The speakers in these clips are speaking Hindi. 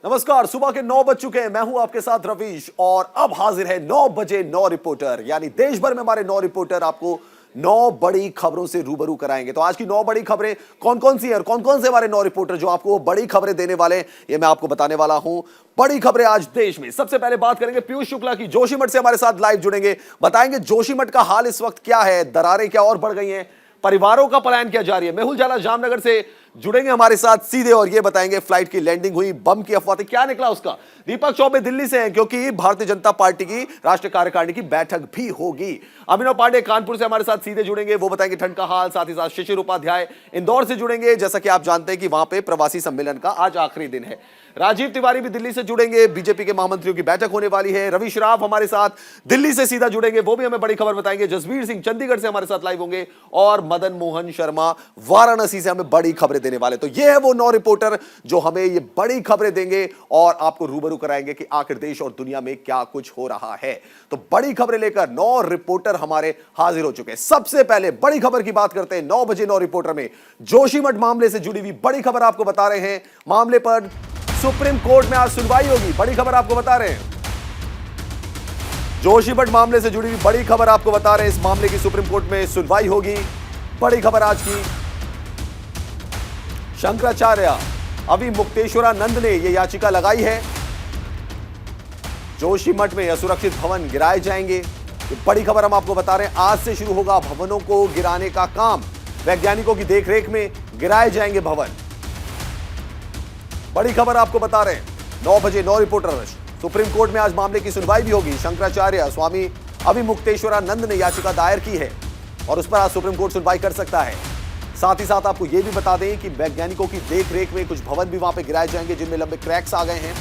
नमस्कार, सुबह के 9 बज चुके हैं। मैं हूं आपके साथ रवीश और अब हाजिर है 9 बजे 9 रिपोर्टर, यानी देश भर में हमारे 9 रिपोर्टर आपको 9 बड़ी खबरों से रूबरू कराएंगे। तो आज की 9 बड़ी खबरें कौन कौन सी है और कौन कौन से हमारे 9 रिपोर्टर जो आपको वो बड़ी खबरें देने वाले हैं, ये मैं आपको बताने वाला हूं। बड़ी खबरें आज देश में। सबसे पहले बात करेंगे पीयूष शुक्ला की। जोशीमठ से हमारे साथ लाइव जुड़ेंगे, बताएंगे जोशीमठ का हाल इस वक्त क्या है, दरारें क्या और बढ़ गई हैं, परिवारों का पलायन क्या जारी है। मेहुल जाला जामनगर से जुड़ेंगे हमारे साथ सीधे और ये बताएंगे फ्लाइट की लैंडिंग हुई, बम की अफवाह थी, क्या निकला उसका। दीपक चौबे दिल्ली से हैं क्योंकि भारतीय जनता पार्टी की राष्ट्रीय कार्यकारिणी की बैठक भी होगी। अभिनव पांडे कानपुर से हमारे साथ सीधे जुड़ेंगे, वो बताएंगे ठंड का हाल। साथ ही साथ शिशिर उपाध्याय इंदौर से जुड़ेंगे, जैसा कि आप जानते हैं कि वहां पे प्रवासी सम्मेलन का आज आखिरी दिन है। राजीव तिवारी भी दिल्ली से जुड़ेंगे, बीजेपी के महामंत्रियों की बैठक होने वाली है। रवि श्राफ हमारे साथ दिल्ली से सीधा जुड़ेंगे, वो भी हमें बड़ी खबर बताएंगे। जसवीर सिंह चंडीगढ़ से हमारे साथ लाइव होंगे और मदन मोहन शर्मा वाराणसी से हमें बड़ी खबरें देने वाले। तो ये है वो 9 रिपोर्टर जो हमें ये बड़ी खबरें देंगे और आपको रूबरू कराएंगे कि आखिर देश और दुनिया में क्या कुछ हो रहा है। तो बड़ी खबरें लेकर 9 रिपोर्टर हमारे हाजिर हो चुके हैं। सबसे पहले बड़ी खबर की बात करते हैं। 9 बजे 9 रिपोर्टर में जोशीमठ मामले से जुड़ी हुई बड़ी खबर आपको बता रहे हैं। मामले पर सुप्रीम कोर्ट में आज सुनवाई होगी, बड़ी खबर आपको बता रहे हैं। जोशीमठ मामले से जुड़ी हुई बड़ी खबर आपको बता रहे हैं। इस मामले की सुप्रीम कोर्ट में सुनवाई होगी, बड़ी खबर आज की। शंकराचार्य अविमुक्तेश्वरानंद ने यह याचिका लगाई है, जोशीमठ में असुरक्षित भवन गिराए जाएंगे। ये बड़ी खबर हम आपको बता रहे हैं। आज से शुरू होगा भवनों को गिराने का काम, वैज्ञानिकों की देखरेख में गिराए जाएंगे भवन। बड़ी खबर आपको बता रहे हैं 9 बजे 9 रिपोर्टर। सुप्रीम कोर्ट में आज मामले की सुनवाई भी होगी। शंकराचार्य स्वामी अविमुक्तेश्वरानंद ने याचिका दायर की है और उस पर आज सुप्रीम कोर्ट सुनवाई कर सकता है। साथ ही साथ आपको यह भी बता दें कि वैज्ञानिकों की देखरेख में कुछ भवन भी वहां पे गिराए जाएंगे जिनमें लंबे क्रैक्स आ गए हैं,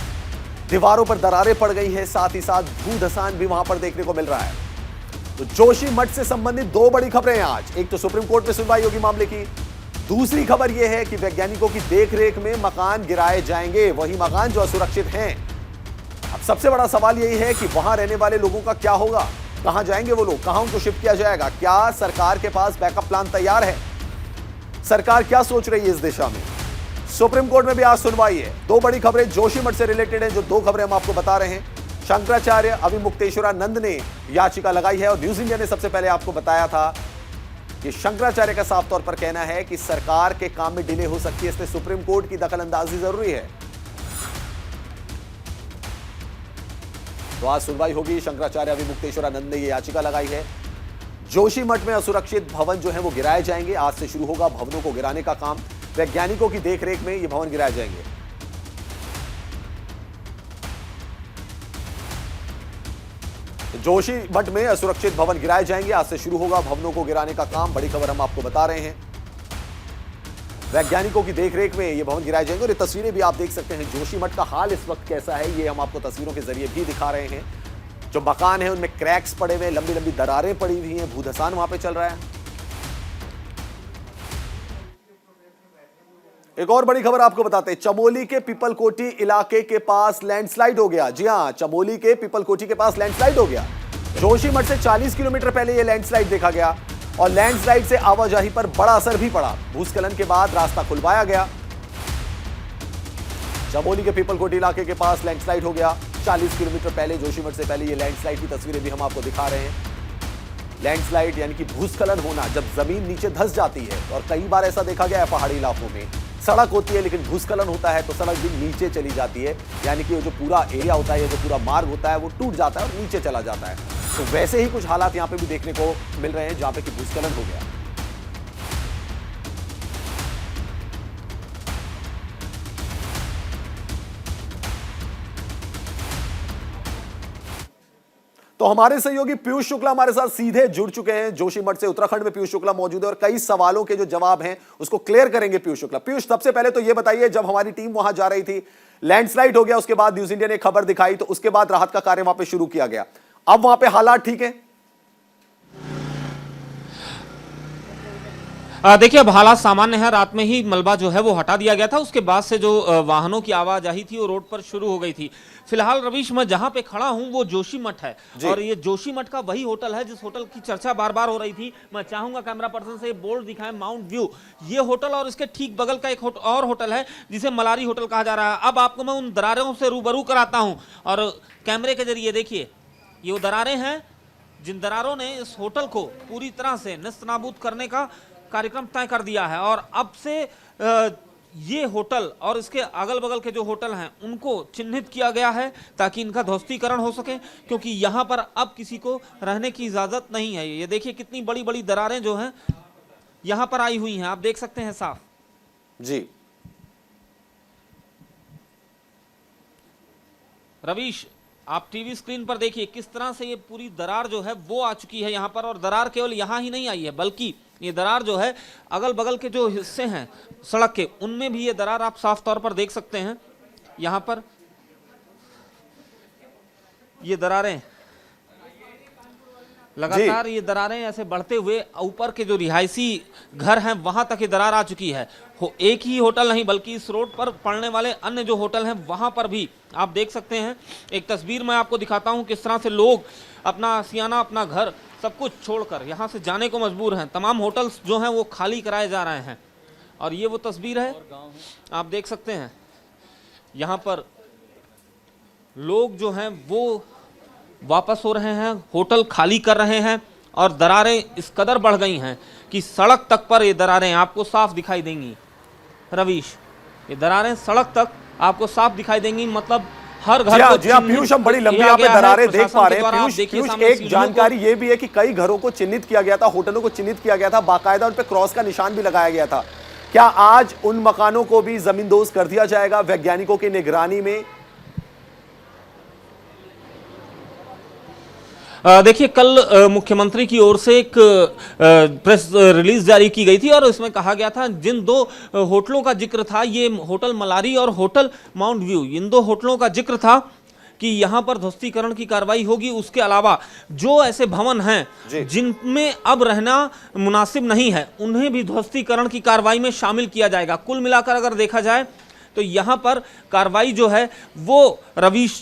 दीवारों पर दरारें पड़ गई हैं, साथ ही साथ भूधसान भी वहां पर देखने को मिल रहा है। तो जोशीमठ से संबंधित 2 बड़ी खबरें हैं आज। एक तो सुप्रीम कोर्ट में सुनवाई होगी मामले की, दूसरी खबर यह है कि वैज्ञानिकों की देखरेख में मकान गिराए जाएंगे, वही मकान जो असुरक्षित हैं। अब सबसे बड़ा सवाल यही है कि वहां रहने वाले लोगों का क्या होगा, कहां जाएंगे वो लोग, कहां उनको शिफ्ट किया जाएगा, क्या सरकार के पास बैकअप प्लान तैयार है, सरकार क्या सोच रही है इस दिशा में। सुप्रीम कोर्ट में भी आज सुनवाई है। 2 बड़ी खबरें जोशीमठ से रिलेटेड हैं, जो 2 खबरें हम आपको बता रहे हैं। शंकराचार्य अविमुक्तेश्वरानंद ने याचिका लगाई है और न्यूज इंडिया ने सबसे पहले आपको बताया था कि शंकराचार्य का साफ तौर पर कहना है कि सरकार के काम में डिले हो सकती है, इसलिए सुप्रीम कोर्ट की दखलंदाजी जरूरी है। तो आज सुनवाई होगी। शंकराचार्य अविमुक्तेश्वरानंद ने यह याचिका लगाई है, जोशीमठ में असुरक्षित भवन जो है वो गिराए जाएंगे। आज से शुरू होगा भवनों को गिराने का काम, वैज्ञानिकों की देखरेख में ये भवन गिराए जाएंगे। जोशीमठ में असुरक्षित भवन गिराए जाएंगे, आज से शुरू होगा भवनों को गिराने का काम, बड़ी खबर हम आपको बता रहे हैं। वैज्ञानिकों की देखरेख में ये भवन गिराए जाएंगे और ये तस्वीरें भी आप देख सकते हैं। जोशीमठ का हाल इस वक्त कैसा है ये हम आपको तस्वीरों के जरिए भी दिखा रहे हैं। जो मकान है उनमें क्रैक्स पड़े हुए, लंबी लंबी दरारें पड़ी हुई हैं, भूधसान वहां पे चल रहा है। एक और बड़ी खबर आपको बताते हैं, चमोली के पीपलकोटी इलाके के पास लैंडस्लाइड हो गया। जी हां, चमोली के पीपलकोटी के पास लैंडस्लाइड हो गया। जोशीमठ से 40 किलोमीटर पहले यह लैंडस्लाइड देखा गया और लैंडस्लाइड से आवाजाही पर बड़ा असर भी पड़ा। भूस्खलन के बाद रास्ता खुलवाया गया। चमोली के पीपलकोटी इलाके के पास लैंडस्लाइड हो गया 40 किलोमीटर पहले, जोशीमठ से पहले। ये लैंडस्लाइड की तस्वीरें भी हम आपको दिखा रहे हैं। लैंडस्लाइड यानी कि भूस्खलन होना, जब जमीन नीचे धंस जाती है, और कई बार ऐसा देखा गया है पहाड़ी इलाकों में, सड़क होती है लेकिन भूस्खलन होता है तो सड़क भी नीचे चली जाती है, यानी कि जो पूरा एरिया होता है, जो पूरा मार्ग होता है वो टूट जाता है और नीचे चला जाता है। तो वैसे ही कुछ हालात यहां पे भी देखने को मिल रहे हैं जहां पे कि भूस्खलन हो गया। तो हमारे सहयोगी पीयूष शुक्ला हमारे साथ सीधे जुड़ चुके हैं जोशीमठ से। उत्तराखंड में पीयूष शुक्ला मौजूद है और कई सवालों के जो जवाब हैं उसको क्लियर करेंगे पीयूष शुक्ला। पीयूष, सबसे पहले तो यह बताइए, जब हमारी टीम वहां जा रही थी, लैंडस्लाइड हो गया, उसके बाद न्यूज इंडिया ने खबर दिखाई, तो उसके बाद राहत का कार्य वहां पे शुरू किया गया। अब वहां पे हालात ठीक है? देखिए अब हालात सामान्य है। रात में ही मलबा जो है वो हटा दिया गया था, उसके बाद से जो वाहनों की आवाजाही थी वो रोड पर शुरू हो गई थी। फिलहाल रवीश मैं जहां पे खड़ा हूं वो जोशीमठ है, और ये जोशीमठ का वही होटल है जिस होटल की चर्चा बार बार हो रही थी। मैं चाहूंगा कैमरा पर्सन से बोर्ड दिखाएं, माउंट व्यू ये होटल, और इसके ठीक बगल का एक और होटल है जिसे मलारी होटल कहा जा रहा है। अब आपको मैं उन दरारों से रूबरू कराता हूं, और कैमरे के जरिए देखिए ये वो दरारें हैं जिन दरारों ने इस होटल को पूरी तरह से नेस्तनाबूद करने का कार्यक्रम तय कर दिया है। और अब से ये होटल और इसके अगल बगल के जो होटल हैं उनको चिन्हित किया गया है ताकि इनका ध्वस्तीकरण हो सके, क्योंकि यहाँ पर अब किसी को रहने की इजाजत नहीं है। ये देखिए कितनी बड़ी बड़ी दरारें जो हैं यहाँ पर आई हुई हैं, आप देख सकते हैं साफ जी। रवीश आप टीवी स्क्रीन पर देखिए किस तरह से ये पूरी दरार जो है वो आ चुकी है यहाँ पर, और दरार केवल यहाँ ही नहीं आई है बल्कि ये दरार जो है अगल बगल के जो हिस्से हैं सड़क के उनमें भी ये दरार आप साफ तौर पर देख सकते हैं। यहाँ पर ये दरारें लगातार ये दरारें ऐसे बढ़ते हुए ऊपर के जो रिहायशी घर हैं वहां तक ये दरार आ चुकी है। एक ही होटल नहीं बल्कि इस रोड पर पड़ने वाले अन्य जो होटल हैं वहां पर भी आप देख सकते हैं। एक तस्वीर मैं आपको दिखाता हूं किस तरह से लोग अपना आशियाना अपना घर सब कुछ छोड़कर यहां से जाने को मजबूर हैं। तमाम होटल्स जो हैं वो खाली कराए जा रहे हैं, और ये वो तस्वीर है आप देख सकते हैं। यहाँ पर लोग जो हैं वो वापस हो रहे हैं, होटल खाली कर रहे हैं, और दरारें इस कदर बढ़ गई हैं कि सड़क तक पर ये दरारें आपको साफ दिखाई देंगी। रवीश ये दरारें सड़क तक आपको साफ दिखाई देंगी, मतलब हर घर को जी हाँ पीयूष, हम बड़ी लंबी यहाँ पे दरारें देख पा रहे हैं। पीयूष एक जानकारी ये भी है कि कई घरों को चिन्हित किया गया था, होटलों को चिन्हित किया गया था, बाकायदा उन पे क्रॉस का निशान भी लगाया गया था। क्या आज उन मकानों को भी जमींदोज कर दिया जाएगा वैज्ञानिकों की निगरानी में? देखिए कल मुख्यमंत्री की ओर से एक प्रेस रिलीज जारी की गई थी, और इसमें कहा गया था जिन दो होटलों का जिक्र था, ये होटल मलारी और होटल माउंट व्यू, इन दो होटलों का जिक्र था कि यहां पर ध्वस्तीकरण की कार्रवाई होगी। उसके अलावा जो ऐसे भवन हैं जिनमें अब रहना मुनासिब नहीं है उन्हें भी ध्वस्तीकरण की कार्रवाई में शामिल किया जाएगा। कुल मिलाकर अगर देखा जाए तो यहां पर कार्रवाई जो है वो रवीश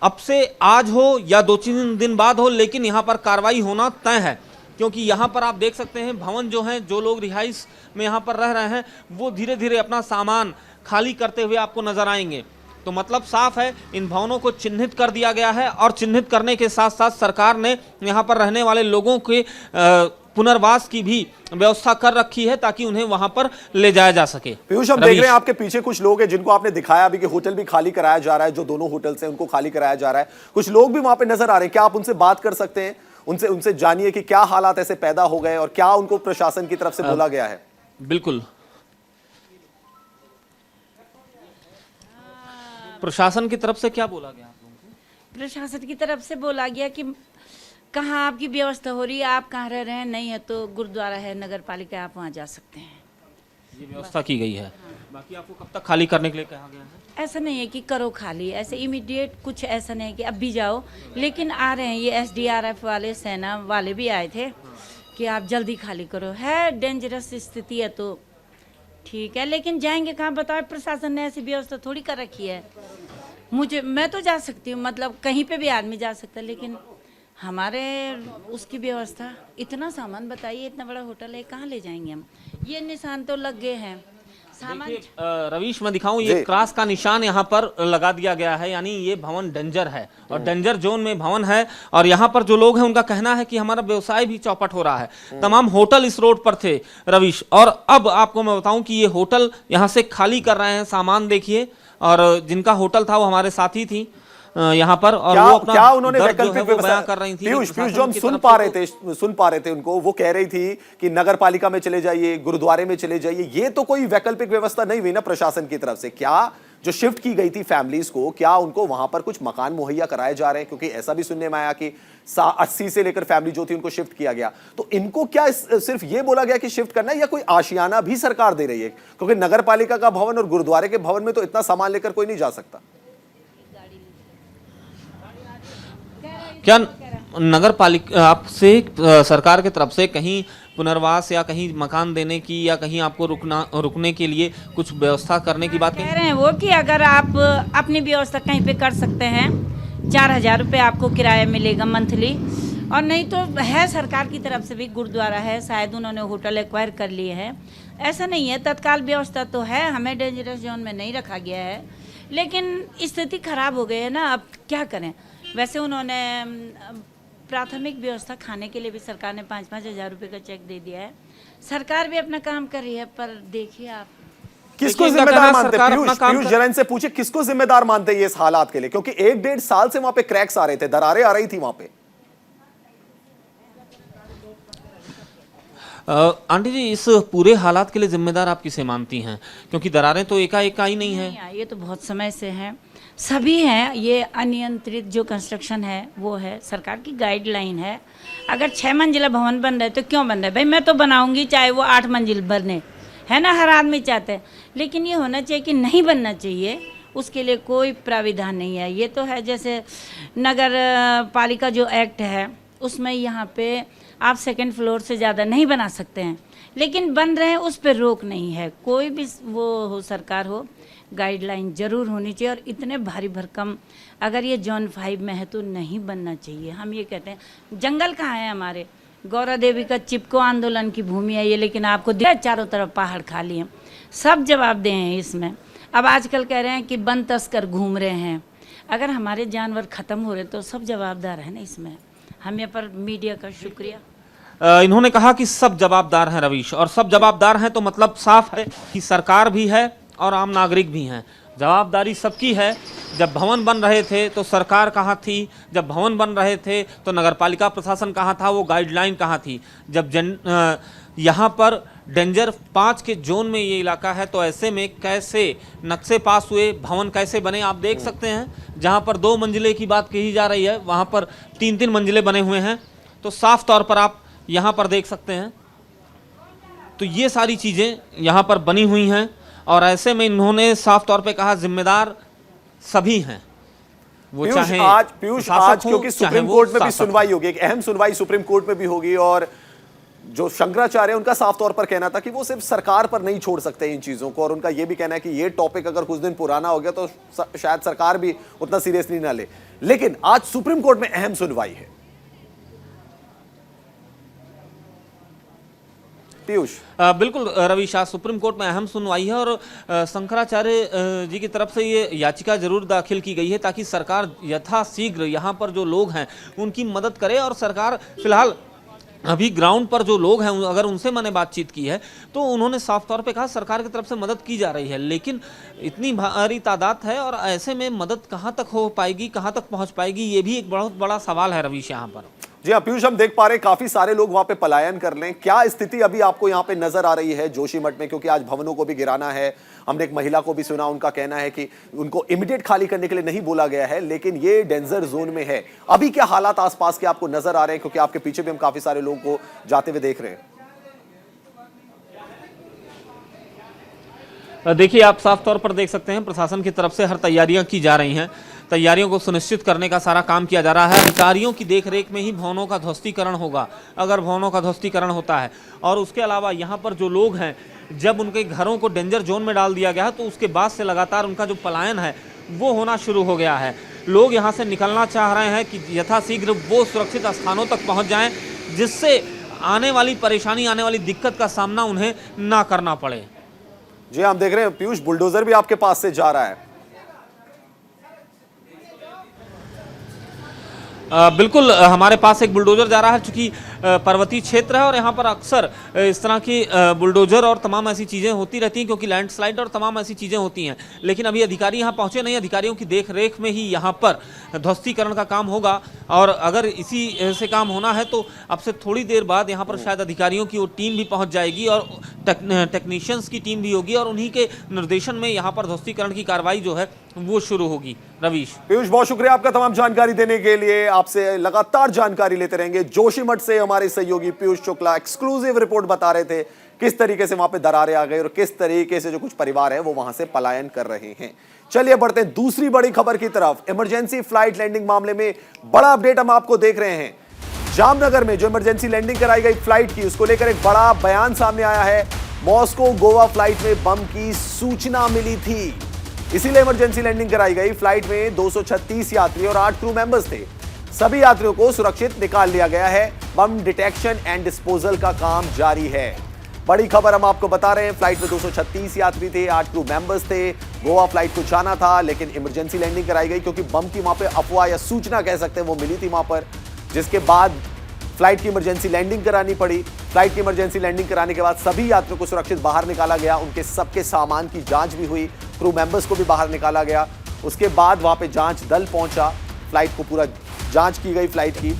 अब से आज हो या 2-3 दिन बाद हो, लेकिन यहाँ पर कार्रवाई होना तय है, क्योंकि यहाँ पर आप देख सकते हैं भवन जो हैं, जो लोग रिहाइश में यहाँ पर रह रहे हैं वो धीरे धीरे अपना सामान खाली करते हुए आपको नजर आएंगे। तो मतलब साफ है इन भवनों को चिन्हित कर दिया गया है, और चिन्हित करने के साथ साथ सरकार ने यहाँ पर रहने वाले लोगों के पुनर्वास की भी व्यवस्था कर रखी है ताकि उन्हें वहां पर ले जाया जा सके। पीयूष हम देख रहे हैं आपके पीछे कुछ लोग हैं जिनको आपने दिखाया अभी कि होटल भी खाली कराया जा रहा है, जो दोनों होटल से उनको खाली कराया जा रहा है। कुछ लोग भी वहां पे नजर आ रहे हैं, क्या आप उनसे बात कर सकते हैं? उनसे जानिए कि क्या हालात ऐसे पैदा हो गए और क्या उनको प्रशासन की तरफ से बोला गया है। बिल्कुल, प्रशासन की तरफ से क्या बोला गया? प्रशासन की तरफ से बोला गया कि कहाँ आपकी व्यवस्था हो रही है, आप कहाँ रह रहे हैं, नहीं है तो गुरुद्वारा है, नगर पालिका, आप वहाँ जा सकते हैं। ये व्यवस्था की गई है। बाकी आपको कब तक खाली करने के लिए कहा गया है? ऐसा नहीं है कि करो खाली, ऐसे इमीडिएट कुछ ऐसा नहीं है कि अब भी जाओ, लेकिन आ रहे हैं ये SDRF वाले, सेना वाले भी आए थे कि आप जल्दी खाली करो। है डेंजरस स्थिति है तो ठीक है, लेकिन जाएंगे कहाँ बताओ? प्रशासन ने ऐसी व्यवस्था थोड़ी कर रखी है। मैं तो जा सकती हूँ, मतलब कहीं पे भी आदमी जा सकता है, लेकिन हमारे उसकी व्यवस्था, इतना सामान बताइए, इतना बड़ा होटल है, कहाँ ले जाएंगे हम? ये निशान तो लग गए हैं सामान। रवीश मैं दिखाऊं, ये क्रॉस का निशान यहाँ पर लगा दिया गया है, यानी ये भवन डेंजर है और डेंजर जोन में भवन है। और यहाँ पर जो लोग हैं उनका कहना है कि हमारा व्यवसाय भी चौपट हो रहा है। तमाम होटल इस रोड पर थे रवीश, और अब आपको मैं बताऊं कि ये होटल यहाँ से खाली कर रहे हैं। सामान देखिए, और जिनका होटल था वो हमारे साथी थी यहाँ पर, और वो अपना क्या उन्होंने वैकल्पिक व्यवस्था कर रही थी। पीयूष जो हम सुन पा रहे थे उनको, वो कह रही थी कि नगर पालिका में चले जाइए, गुरुद्वारे में चले जाइए। ये तो कोई वैकल्पिक व्यवस्था नहीं हुई ना प्रशासन की तरफ से? क्या जो शिफ्ट की गई थी फैमिलीज को, क्या उनको वहां पर कुछ मकान मुहैया कराए जा रहे हैं? क्योंकि ऐसा भी सुनने में आया कि 80 से लेकर फैमिली जो थी उनको शिफ्ट किया गया। तो इनको क्या सिर्फ ये बोला गया कि शिफ्ट करना है, या कोई आशियाना भी सरकार दे रही है? क्योंकि नगर पालिका का भवन और गुरुद्वारे के भवन में तो इतना सामान लेकर कोई नहीं जा सकता। क्या नगर पालिका आपसे सरकार की तरफ से कहीं पुनर्वास या कहीं मकान देने की या कहीं आपको रुकने के लिए कुछ व्यवस्था करने की बात कह रहे हैं वो कि अगर आप अपनी व्यवस्था कहीं पे कर सकते हैं 4,000 रुपये आपको किराया मिलेगा मंथली। और नहीं तो है सरकार की तरफ से भी गुरुद्वारा है, शायद उन्होंने होटल एक्वायर कर लिए है, ऐसा नहीं है। तत्काल व्यवस्था तो है, हमें डेंजरस जोन में नहीं रखा गया है, लेकिन स्थिति खराब हो गई है ना, अब क्या करें। वैसे उन्होंने प्राथमिक व्यवस्था खाने के लिए भी सरकार ने 5-5 हज़ार रुपये का चेक दे दिया है। सरकार भी अपना काम कर रही है, पर देखिए आप किसको देखिए, इनका जिम्मेदार कहना मानते सरकार हैं? अपना पीयूष काम पीयूष कर- जैन से पूछे किसको जिम्मेदार मानते हैं ये इस हालात के लिए, क्योंकि 1-1.5 साल से वहां पे क्रैक्स आ रहे थे, दरारें आ रही थी वहां पे। आंटी जी, इस पूरे हालात के लिए जिम्मेदार आप किसे मानती हैं? क्योंकि दरारें तो एकाएक आई नहीं है। नहीं, ये तो बहुत समय से है, सभी हैं। ये अनियंत्रित जो कंस्ट्रक्शन है वो है, सरकार की गाइडलाइन है। अगर 6 मंजिला भवन बन रहे तो क्यों बन रहे? भाई मैं तो बनाऊंगी चाहे वो 8 मंजिल बने, है ना, हर आदमी चाहते हैं, लेकिन ये होना चाहिए कि नहीं बनना चाहिए, उसके लिए कोई प्राविधान नहीं है। ये तो है जैसे नगर पालिका जो एक्ट है उसमें यहाँ पे आप 2nd फ्लोर से ज़्यादा नहीं बना सकते हैं, लेकिन बन रहे हैं, उस पर रोक नहीं है। कोई भी वो हो, सरकार हो, गाइडलाइन जरूर होनी चाहिए। और इतने भारी भरकम अगर ये जोन 5 में है तो नहीं बनना चाहिए। हम ये कहते हैं, जंगल कहाँ है हमारे? गौरा देवी का चिपको आंदोलन की भूमि है ये, लेकिन आपको दिखा चारों तरफ पहाड़ खाली हैं, सब जवाबदेह हैं इसमें। अब आजकल कह रहे हैं कि वन तस्कर घूम रहे हैं, अगर हमारे जानवर ख़त्म हो रहे तो सब जवाबदार है ना इसमें। हम यहाँ पर मीडिया का शुक्रिया। इन्होंने कहा कि सब जवाबदार हैं रवीश, और सब जवाबदार हैं तो मतलब साफ है कि सरकार भी है और आम नागरिक भी हैं। जवाबदारी सबकी है। जब भवन बन रहे थे तो सरकार कहाँ थी? जब भवन बन रहे थे तो नगरपालिका प्रशासन कहाँ था? वो गाइडलाइन कहाँ थी? जब यहाँ पर डेंजर 5 के जोन में ये इलाका है तो ऐसे में कैसे नक्शे पास हुए, भवन कैसे बने? आप देख सकते हैं जहाँ पर 2 मंजिले की बात कही जा रही है वहाँ पर 3-3 मंजिले बने हुए हैं। तो साफ तौर पर आप यहाँ पर देख सकते हैं, तो ये सारी चीज़ें यहाँ पर बनी हुई हैं। और ऐसे में इन्होंने साफ तौर पे कहा जिम्मेदार सभी हैं, वो चाहे पीयूष आज क्योंकि सुप्रीम कोर्ट में भी सुनवाई होगी, एक अहम सुनवाई सुप्रीम कोर्ट में भी होगी, और जो शंकराचार्य उनका साफ तौर पर कहना था कि वो सिर्फ सरकार पर नहीं छोड़ सकते इन चीजों को, और उनका ये भी कहना है कि ये टॉपिक अगर कुछ दिन पुराना हो गया तो शायद सरकार भी उतना सीरियसली ना ले। लेकिन आज सुप्रीम कोर्ट में अहम सुनवाई है। पीयूष बिल्कुल रवीश, आज सुप्रीम कोर्ट में अहम सुनवाई है और शंकराचार्य जी की तरफ से ये याचिका जरूर दाखिल की गई है ताकि सरकार यथाशीघ्र यहाँ पर जो लोग हैं उनकी मदद करे। और सरकार फिलहाल अभी ग्राउंड पर जो लोग हैं अगर उनसे मैंने बातचीत की है तो उन्होंने साफ तौर पे कहा सरकार की तरफ से मदद की जा रही है, लेकिन इतनी भारी तादाद है और ऐसे में मदद कहाँ तक हो पाएगी, कहाँ तक पहुँच पाएगी, ये भी एक बहुत बड़ा सवाल है रवीश यहाँ पर। जी हाँ पीयूष, हम देख पा रहे हैं काफी सारे लोग वहां पे पलायन कर लें। क्या स्थिति अभी आपको यहाँ पे नजर आ रही है जोशीमठ में, क्योंकि आज भवनों को भी गिराना है। हमने एक महिला को भी सुना, उनका कहना है कि उनको इमीडिएट खाली करने के लिए नहीं बोला गया है, लेकिन ये डेंजर जोन में है। अभी क्या हालात आसपास के आपको नजर आ रहे हैं, क्योंकि आपके पीछे भी हम काफी सारे लोगों को जाते हुए देख रहे हैं? देखिए, आप साफ तौर पर देख सकते हैं प्रशासन की तरफ से हर तैयारियां की जा रही हैं। तैयारियों को सुनिश्चित करने का सारा काम किया जा रहा है। अधिकारियों की देखरेख में ही भवनों का ध्वस्तीकरण होगा, अगर भवनों का ध्वस्तीकरण होता है। और उसके अलावा यहाँ पर जो लोग हैं, जब उनके घरों को डेंजर जोन में डाल दिया गया है तो उसके बाद से लगातार उनका जो पलायन है वो होना शुरू हो गया है। लोग यहाँ से निकलना चाह रहे हैं कि यथाशीघ्र वो सुरक्षित स्थानों तक पहुँच जाएँ, जिससे आने वाली परेशानी, आने वाली दिक्कत का सामना उन्हें ना करना पड़े। जी हम देख रहे हैं पीयूष, बुलडोजर भी आपके पास से जा रहा है। बिल्कुल, हमारे पास एक बुलडोजर जा रहा है, चूंकि पर्वतीय क्षेत्र है और यहाँ पर अक्सर इस तरह की बुलडोजर और तमाम ऐसी चीज़ें होती रहती हैं, क्योंकि लैंडस्लाइड और तमाम ऐसी चीज़ें होती हैं। लेकिन अभी अधिकारी यहाँ पहुँचे नहीं, अधिकारियों की देखरेख में ही यहाँ पर ध्वस्तीकरण का काम होगा। और अगर इसी से काम होना है तो अब से थोड़ी देर बाद यहाँ पर शायद अधिकारियों की वो टीम भी पहुँच जाएगी और टेक्नीशियंस की टीम भी होगी और उन्हीं के निर्देशन में यहाँ पर ध्वस्तीकरण की कार्रवाई जो है वो शुरू होगी। रवीश, पीयूष बहुत शुक्रिया आपका तमाम जानकारी देने के लिए। आपसे लगातार जानकारी लेते रहेंगे। जोशीमठ से हमारे सहयोगी पीयूष शुक्ला एक्सक्लूसिव रिपोर्ट बता रहे थे किस तरीके से वहां पे दरारें आ गई और किस तरीके से जो कुछ परिवार है वो वहां से पलायन कर रहे हैं। चलिए बढ़ते हैं दूसरी बड़ी खबर की तरफ। इमरजेंसी फ्लाइट लैंडिंग मामले में बड़ा अपडेट हम आपको देख रहे हैं, जामनगर में जो इमरजेंसी लैंडिंग कराई गई फ्लाइट की, उसको लेकर एक बड़ा बयान सामने आया है। मॉस्को गोवा फ्लाइट में बम की सूचना मिली थी, इसीलिए इमरजेंसी लैंडिंग कराई गई। फ्लाइट में 236 यात्री और 8 क्रू मेंबर्स थे। सभी यात्रियों को सुरक्षित निकाल लिया गया है। बम डिटेक्शन एंड डिस्पोजल का काम जारी है। बड़ी खबर हम आपको बता रहे हैं, फ्लाइट में 236 यात्री थे, 8 क्रू मेंबर्स थे। गोवा फ्लाइट को जाना था, लेकिन इमरजेंसी लैंडिंग कराई गई क्योंकि बम की वहां पे अफवाह या सूचना कह सकते हैं वो मिली थी वहां पर, जिसके बाद फ्लाइट की इमरजेंसी लैंडिंग करानी पड़ी। फ्लाइट की इमरजेंसी लैंडिंग कराने के बाद सभी यात्रियों को सुरक्षित बाहर निकाला गया। उनके सबके सामान की जांच भी हुई, क्रू मेंबर्स को भी बाहर निकाला गया। उसके बाद वहां पे जांच दल पहुंचा, फ्लाइट को पूरा जांच की गई फ्लाइट की,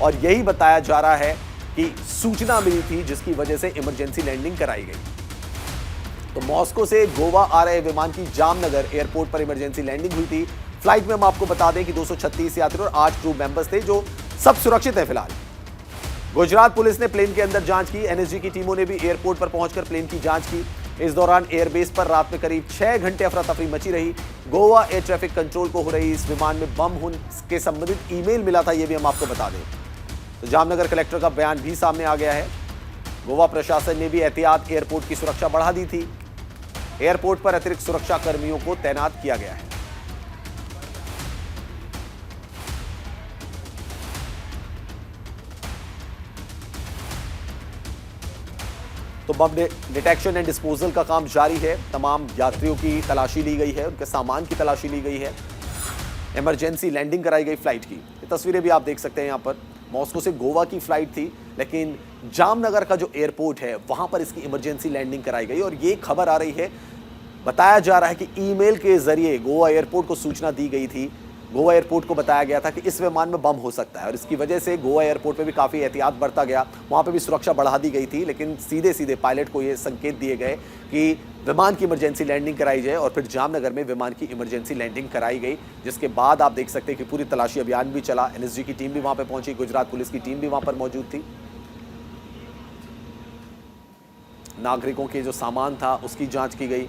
और यही बताया जा रहा है कि सूचना मिली थी जिसकी वजह से इमरजेंसी लैंडिंग कराई गई। तो मॉस्को से गोवा आ रहे विमान की जामनगर एयरपोर्ट पर इमरजेंसी लैंडिंग हुई थी। फ्लाइट में हम आपको बता दें कि 236 यात्री और 8 क्रू मेंबर्स थे, जो सब सुरक्षित है फिलहाल। गुजरात पुलिस ने प्लेन के अंदर जांच की। एनएसजी की टीमों ने भी एयरपोर्ट पर पहुंचकर प्लेन की जांच की। इस दौरान एयरबेस पर रात में करीब 6 घंटे अफरा तफरी मची रही। गोवा एयर ट्रैफिक कंट्रोल को हो रही इस विमान में बम होने के संबंधित ईमेल मिला था, यह भी हम आपको बता दें। तो जामनगर कलेक्टर का बयान भी सामने आ गया है। गोवा प्रशासन ने भी एहतियात एयरपोर्ट की सुरक्षा बढ़ा दी थी। एयरपोर्ट पर अतिरिक्त सुरक्षा कर्मियों को तैनात किया गया है। तो बम डिटेक्शन एंड डिस्पोजल का काम जारी है। तमाम यात्रियों की तलाशी ली गई है, उनके सामान की तलाशी ली गई है। इमरजेंसी लैंडिंग कराई गई फ्लाइट की। ये तस्वीरें भी आप देख सकते हैं। यहाँ पर मॉस्को से गोवा की फ्लाइट थी, लेकिन जामनगर का जो एयरपोर्ट है वहां पर इसकी इमरजेंसी लैंडिंग कराई गई। और ये खबर आ रही है, बताया जा रहा है कि ईमेल के जरिए गोवा एयरपोर्ट को सूचना दी गई थी। गोवा एयरपोर्ट को बताया गया था कि इस विमान में बम हो सकता है, और इसकी वजह से गोवा एयरपोर्ट पे भी काफ़ी एहतियात बरता गया। वहाँ पे भी सुरक्षा बढ़ा दी गई थी, लेकिन सीधे सीधे पायलट को ये संकेत दिए गए कि विमान की इमरजेंसी लैंडिंग कराई जाए, और फिर जामनगर में विमान की इमरजेंसी लैंडिंग कराई गई। जिसके बाद आप देख सकते हैं कि पूरी तलाशी अभियान भी चला। एनएसजी की टीम भी वहाँ पर पहुंची, गुजरात पुलिस की टीम भी वहाँ पर मौजूद थी। नागरिकों के जो सामान था उसकी जाँच की गई।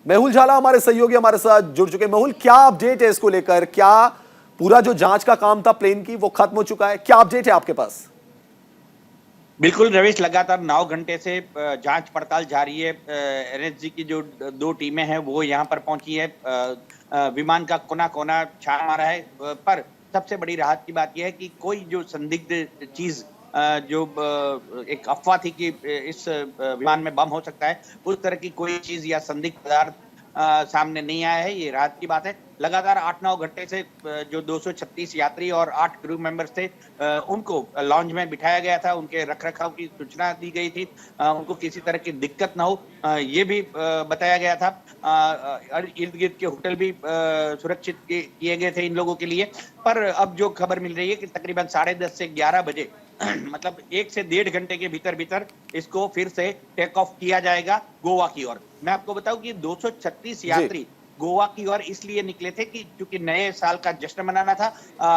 मेहुल झाला हमारे सहयोगी हमारे साथ जुड़ चुके हैं। मेहुल, क्या अपडेट है इसको लेकर? क्या पूरा जो जांच का काम था प्लेन की वो खत्म हो चुका है? क्या अपडेट है आपके पास? बिल्कुल रवीश, लगातार 9 घंटे से जांच पड़ताल जारी है। एनएसजी की जो 2 टीमें हैं वो यहाँ पर पहुंची है। विमान का कोना कोना छान मारा है, पर सबसे बड़ी राहत की बात यह है कि कोई जो संदिग्ध चीज जो एक अफवाह थी कि इस विमान में बम हो सकता है, उस तरह की कोई चीज या संदिग्ध पदार्थ सामने नहीं आया है। ये राहत की बात है। लगातार 8-9 घंटे से जो 236 यात्री और 8 क्रू मेंबर्स थे, उनको लॉन्ज में बिठाया गया था। उनके रखरखाव की सूचना दी गई थी, उनको किसी तरह की दिक्कत ना हो ये भी बताया गया था। इर्द गिर्द के होटल भी सुरक्षित किए गए थे इन लोगों के लिए। पर अब जो खबर मिल रही है कि तकरीबन 10:30 से 11 बजे मतलब 1 से 1.5 घंटे के भीतर इसको फिर से टेक ऑफ किया जाएगा गोवा की ओर। मैं आपको बताऊं कि 236 यात्री गोवा की ओर इसलिए निकले थे कि क्योंकि नए साल का जश्न मनाना था।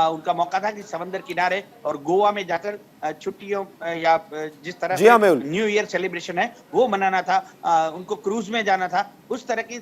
उनका मौका था कि समंदर किनारे और गोवा में जाकर छुट्टियों या जिस तरह से न्यू ईयर सेलिब्रेशन है वो मनाना था। उनको क्रूज में जाना था। उस तरह की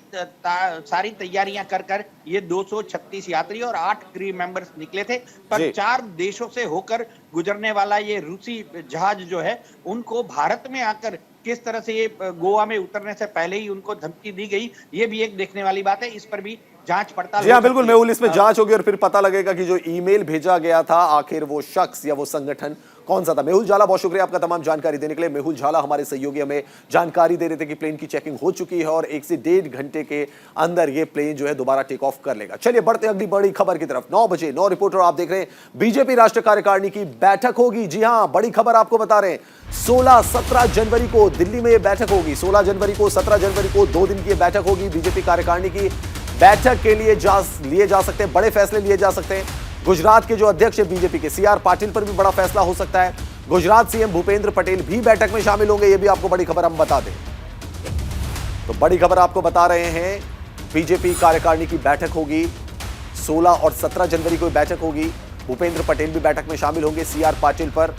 सारी तैयारियां कर ये 236 यात्री और 8 क्रू मेंबर्स निकले थे। पर 4 देशों से होकर गुजरने वाला ये रूसी जहाज जो है, उनको भारत में आकर किस तरह से ये गोवा में उतरने से पहले ही उनको धमकी दी गई, ये भी एक देखने वाली बात है। इस पर भी जांच पड़ताल। जी हाँ, बिल्कुल मेहुल, इसमें जांच होगी और फिर पता लगेगा कि जो ईमेल भेजा गया था आखिर वो शख्स या वो संगठन कौन सा था। मेहुल झाला, बहुत शुक्रिया आपका तमाम जानकारी देने के लिए। मेहुल झाला हमारे सहयोगी हमें जानकारी दे रहे थे कि प्लेन की चेकिंग हो चुकी है और 1 से 1.5 घंटे के अंदर ये प्लेन जो है दोबारा टेक ऑफ कर लेगा। चलिए बढ़ते अगली बड़ी खबर की तरफ। 9 बजे 9 रिपोर्टर आप देख रहे हैं, बीजेपी राष्ट्रीय कार्यकारिणी की बैठक होगी। जी हाँ, बड़ी खबर आपको बता रहे हैं, 16-17 जनवरी को दिल्ली में यह बैठक होगी। 16 जनवरी को 17 जनवरी को 2 दिन की बैठक होगी। बीजेपी कार्यकारिणी की बैठक के लिए लिए जा सकते हैं, बड़े फैसले लिए जा सकते हैं। गुजरात के जो अध्यक्ष है बीजेपी के CR पाटिल पर भी बड़ा फैसला हो सकता है। गुजरात सीएम भूपेंद्र पटेल भी बैठक में शामिल होंगे, ये भी आपको बड़ी खबर हम बता दें। तो बड़ी खबर आपको बता रहे हैं, बीजेपी कार्यकारिणी की बैठक होगी 16 और 17 जनवरी को बैठक होगी। भूपेंद्र पटेल भी बैठक में शामिल होंगे। CR पाटिल पर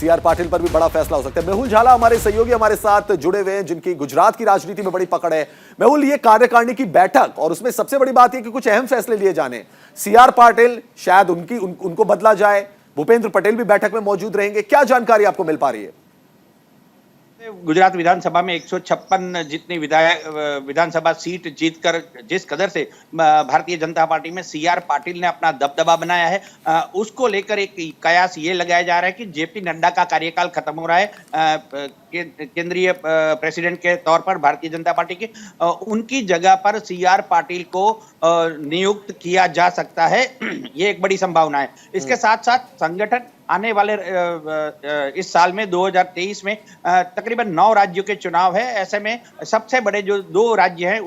सीआर पाटिल पर भी बड़ा फैसला हो सकता है। मेहुल झाला हमारे सहयोगी हमारे साथ जुड़े हुए हैं, जिनकी गुजरात की राजनीति में बड़ी पकड़ है। मेहुल, ये कार्यकारिणी की बैठक और उसमें सबसे बड़ी बात यह कि कुछ अहम फैसले लिए जाने। सीआर पाटिल शायद उनको बदला जाए, भूपेंद्र पटेल भी बैठक में मौजूद रहेंगे। क्या जानकारी आपको मिल पा रही है? गुजरात विधानसभा में 156 जितनी विधानसभा सीट जीतकर जिस कदर से भारतीय जनता पार्टी में सीआर पाटिल ने अपना दबदबा बनाया है, उसको लेकर एक कयास ये लगाया जा रहा है कि जेपी नड्डा का कार्यकाल खत्म हो रहा है केंद्रीय प्रेसिडेंट के तौर पर भारतीय जनता पार्टी के, उनकी जगह पर सीआर पाटिल को नियुक्त किया जा सकता है। ये एक बड़ी संभावना है। इसके साथ साथ संगठन आने वाले इस साल में 2023 में तकरीबन 9 राज्यों के चुनाव है। ऐसे में सबसे बड़े जो 2 राज्य हैं,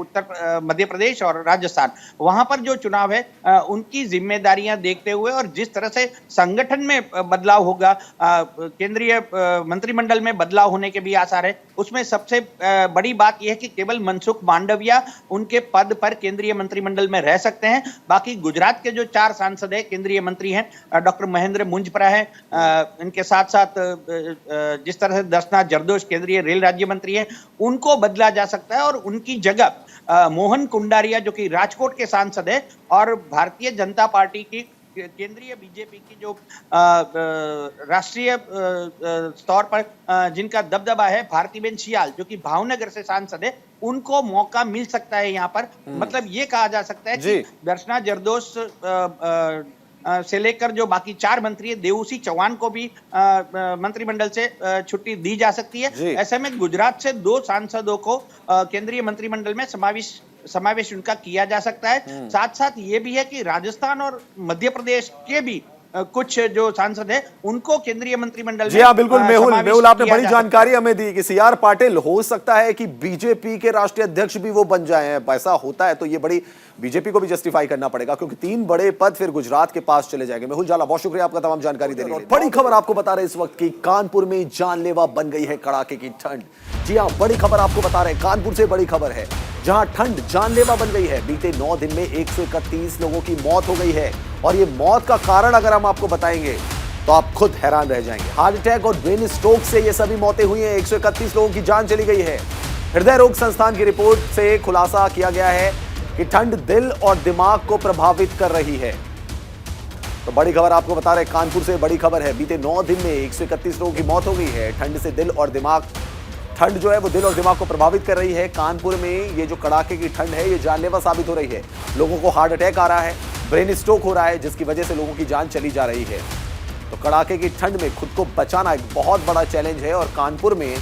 मध्य प्रदेश और राजस्थान, वहां पर जो चुनाव है उनकी जिम्मेदारियां देखते हुए और जिस तरह से संगठन में बदलाव होगा, केंद्रीय मंत्रिमंडल में बदलाव होने के भी आसार है। उसमें सबसे बड़ी बात यह है कि केवल मनसुख मांडविया उनके पद पर केंद्रीय मंत्रिमंडल में रह सकते हैं। बाकी गुजरात के जो 4 सांसद हैं, केंद्रीय मंत्री हैं, डॉक्टर महेंद्र मुंजपरा है, इनके साथ साथ जिस तरह से दर्शना जरदोश केंद्रीय रेल राज्य मंत्री हैं, उनको बदला जा सकता है और उनकी जगह मोहन कुंडारिया जो कि राजकोट के सांसद है और भारतीय जनता पार्टी की केंद्रीय बीजेपी की जो राष्ट्रीय स्तर पर जिनका दबदबा है, भारतीबेन सियाल जो कि भावनगर से सांसद है, उनको मौका मिल सकता है यहाँ पर। मतलब ये कहा जा सकता है कि दर्शना जरदोश से लेकर जो बाकी 4 मंत्री है, देवसी चौहान को भी मंत्रिमंडल से छुट्टी दी जा सकती है। ऐसे में गुजरात से 2 सांसदों को केंद्रीय मंत्रिमंडल में समावेश उनका किया जा सकता है। साथ साथ ये भी है कि राजस्थान और मध्य प्रदेश के भी कुछ जो सांसद है उनको केंद्रीय मंत्रिमंडल जी हाँ, बिल्कुल। मेहुल आपने बड़ी जानकारी हमें दी कि सीआर पाटिल हो सकता है कि बीजेपी के राष्ट्रीय अध्यक्ष भी वो बन जाएं। ऐसा होता है तो ये बड़ी बीजेपी को भी जस्टिफाई करना पड़ेगा, क्योंकि 3 बड़े पद फिर गुजरात के पास चले जाएंगे। मेहुल झाला, बहुत शुक्रिया आपका तमाम जानकारी देने के लिए। बड़ी खबर आपको बता रहे हैं इस वक्त की, कानपुर में जानलेवा बन गई है कड़ाके की ठंड। जी हाँ, बड़ी खबर आपको बता रहे हैं, कानपुर से बड़ी खबर है, जहां ठंड जानलेवा बन गई है। बीते 9 दिन में 131 लोगों की मौत हो गई है और ये मौत का कारण अगर हम आपको बताएंगे तो आप खुद हैरान रह जाएंगे। हार्ट अटैक और ब्रेन स्ट्रोक से ये सभी मौतें हुई हैं। 131 लोगों की जान चली गई है। हृदय रोग संस्थान की रिपोर्ट से खुलासा किया गया है कि ठंड दिल और दिमाग को प्रभावित कर रही है। तो बड़ी खबर आपको बता रहे हैं, कानपुर से बड़ी खबर है। बीते 9 दिन में 131 लोगों की मौत हो गई है। ठंड से दिल और दिमाग, ठंड जो है वो दिल और दिमाग को प्रभावित कर रही है। कानपुर में ये जो कड़ाके की ठंड है ये जानलेवा साबित हो रही है। लोगों को हार्ट अटैक आ रहा है, ब्रेन स्ट्रोक हो रहा है, जिसकी वजह से लोगों की जान चली जा रही है। तो कड़ाके की ठंड में खुद को बचाना एक बहुत बड़ा चैलेंज है और कानपुर में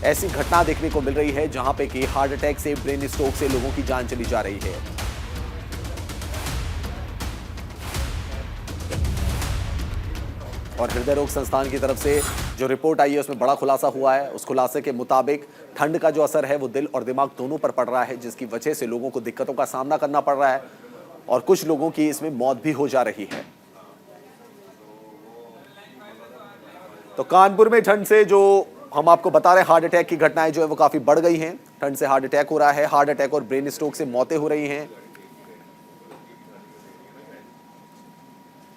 ऐसी घटना देखने को मिल रही है जहां पे कि हार्ट अटैक से, ब्रेन स्ट्रोक से लोगों की जान चली जा रही है। और हृदय रोग संस्थान की तरफ से जो रिपोर्ट आई है उसमें बड़ा खुलासा हुआ है। उस खुलासे के मुताबिक ठंड का जो असर है वो दिल और दिमाग दोनों पर पड़ रहा है, जिसकी वजह से लोगों को दिक्कतों का सामना करना पड़ रहा है और कुछ लोगों की इसमें मौत भी हो जा रही है। तो कानपुर में ठंड से जो हम आपको बता रहे हैं, हार्ट अटैक की घटनाएं जो है वो काफी बढ़ गई हैं। ठंड से हार्ट अटैक हो रहा है, हार्ट अटैक और ब्रेन स्ट्रोक से मौतें हो रही हैं।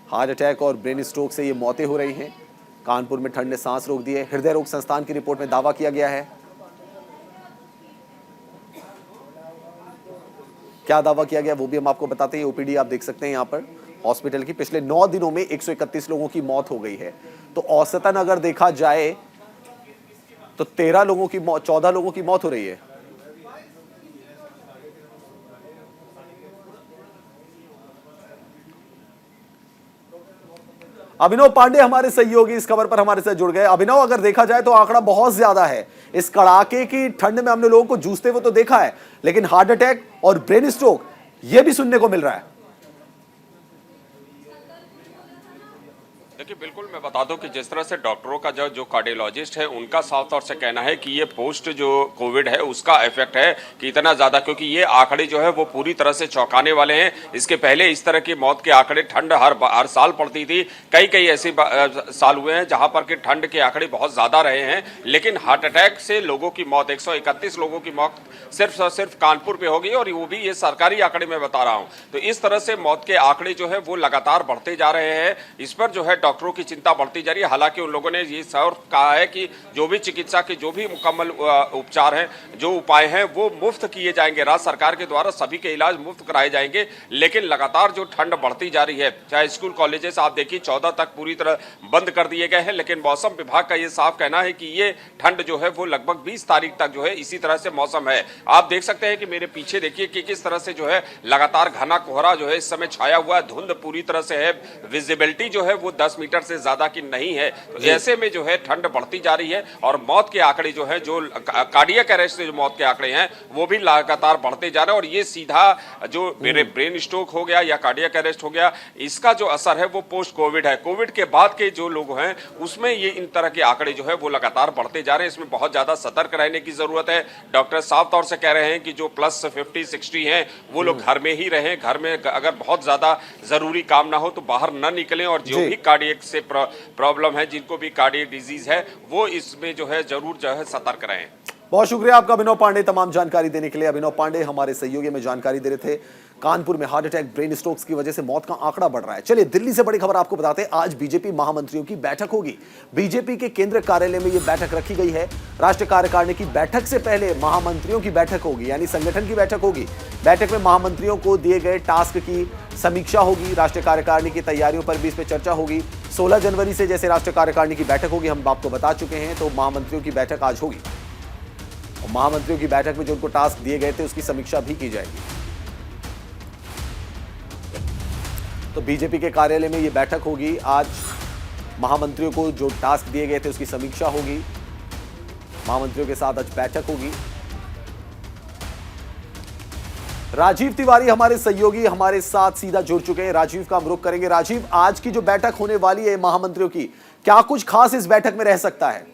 हार्ट अटैक और ब्रेन स्ट्रोक से ये मौतें हो रही हैं। कानपुर में ठंड ने सांस रोक दी है। हृदय रोग संस्थान की रिपोर्ट में दावा किया गया है। क्या दावा किया गया वो भी हम आपको बताते हैं। ओपीडी आप देख सकते हैं यहाँ पर हॉस्पिटल की। पिछले 9 दिनों में 131 लोगों की मौत हो गई है। तो औसतन अगर देखा जाए तो 13 लोगों की मौत, 14 लोगों की मौत हो रही है। अभिनव पांडे हमारे सहयोगी इस खबर पर हमारे साथ जुड़ गए। अभिनव, अगर देखा जाए तो आंकड़ा बहुत ज्यादा है। इस कड़ाके की ठंड में हमने लोगों को जूझते हुए तो देखा है, लेकिन हार्ट अटैक और ब्रेन स्ट्रोक यह भी सुनने को मिल रहा है। देखिए, बिल्कुल मैं बता दूं कि जिस तरह से डॉक्टरों का जो कार्डियोलॉजिस्ट है उनका साफ तौर से कहना है कि ये पोस्ट जो कोविड है उसका इफेक्ट है कि इतना ज्यादा, क्योंकि ये आंकड़े जो है वो पूरी तरह से चौंकाने वाले हैं। इसके पहले इस तरह की मौत के आंकड़े ठंड हर साल पड़ती थी। कई ऐसे साल हुए हैं जहां पर कि ठंड के आंकड़े बहुत ज्यादा रहे हैं, लेकिन हार्ट अटैक से लोगों की मौत, 131 लोगों की मौत सिर्फ और सिर्फ कानपुर पे होगी, और वो भी ये सरकारी आंकड़े में बता रहा हूं। तो इस तरह से मौत के आंकड़े जो है वो लगातार बढ़ते जा रहे हैं। इस पर जो है डॉक्टर डॉक्टरों की चिंता बढ़ती जा रही है। हालांकि उन लोगों ने ये साफ कहा है कि जो भी चिकित्सा के जो भी मुकम्मल उपचार हैं, जो उपाय हैं, वो मुफ्त किए जाएंगे। राज्य सरकार के द्वारा सभी के इलाज मुफ्त कराए जाएंगे। लेकिन लगातार जो ठंड बढ़ती जा रही है, चाहे स्कूल कॉलेजेस आप देखिए 14 तक पूरी तरह बंद कर दिए गए हैं, लेकिन मौसम विभाग का ये साफ कहना है कि ये ठंड जो है वो लगभग 20 तारीख तक जो है इसी तरह से मौसम है। आप देख सकते हैं कि मेरे पीछे देखिए कि किस तरह से जो है लगातार घना कोहरा जो है इस समय छाया हुआ है, धुंध पूरी तरह से है, विजिबिलिटी जो है वो 10 मीटर से ज्यादा की नहीं है। तो ऐसे में जो है ठंड बढ़ती जा रही है और मौत के आंकड़े जो है, जो कार्डियक अरेस्ट से जो मौत के आंकड़े हैं वो भी लगातार बढ़ते जा रहे हैं। और ये सीधा जो मेरे ब्रेन स्ट्रोक हो गया या कार्डियक अरेस्ट हो गया, इसका जो असर है वो पोस्ट कोविड है। कोविड के बाद के जो लोग हैं उसमें ये इन तरह के आंकड़े जो है वो लगातार बढ़ते जा रहे हैं। इसमें बहुत ज्यादा सतर्क रहने की जरूरत है। डॉक्टर साफ तौर से कह रहे हैं कि जो प्लस 50-60 हैं वो लोग घर में ही रहें, घर में अगर बहुत ज्यादा जरूरी काम ना हो तो बाहर न निकलें, और जो भी कार्डियक से प्रॉब्लम है, जिनको भी कार्डियक डिजीज है, वो इसमें जो है जरूर जो है सतर्क रहें। बहुत शुक्रिया आपका अभिनव पांडे तमाम जानकारी देने के लिए। अभिनव पांडे हमारे सहयोगी में जानकारी दे रहे थे। कानपुर में हार्ट अटैक, ब्रेन स्ट्रोक्स की वजह से मौत का आंकड़ा बढ़ रहा है। चलिए दिल्ली से बड़ी खबर आपको बताते हैं। आज बीजेपी महामंत्रियों की बैठक होगी। बीजेपी के केंद्रीय कार्यालय में यह बैठक रखी गई है। राष्ट्रीय कार्यकारिणी की बैठक से पहले महामंत्रियों की बैठक होगी, यानी संगठन की बैठक होगी। बैठक में महामंत्रियों को दिए गए टास्क की समीक्षा होगी। राष्ट्रीय कार्यकारिणी की तैयारियों पर भी इस पर चर्चा होगी। 16 जनवरी से जैसे राष्ट्रीय कार्यकारिणी की बैठक होगी, हम आपको बता चुके हैं, तो महामंत्रियों की बैठक आज होगी। और महामंत्रियों की बैठक में जो उनको टास्क दिए गए थे उसकी समीक्षा भी की जाएगी। तो बीजेपी के कार्यालय में यह बैठक होगी। आज महामंत्रियों को जो टास्क दिए गए थे उसकी समीक्षा होगी। महामंत्रियों के साथ आज बैठक होगी। राजीव तिवारी हमारे सहयोगी हमारे साथ सीधा जुड़ चुके हैं। राजीव का हम रुख करेंगे। राजीव, आज की जो बैठक होने वाली है महामंत्रियों की, क्या कुछ खास इस बैठक में रह सकता है?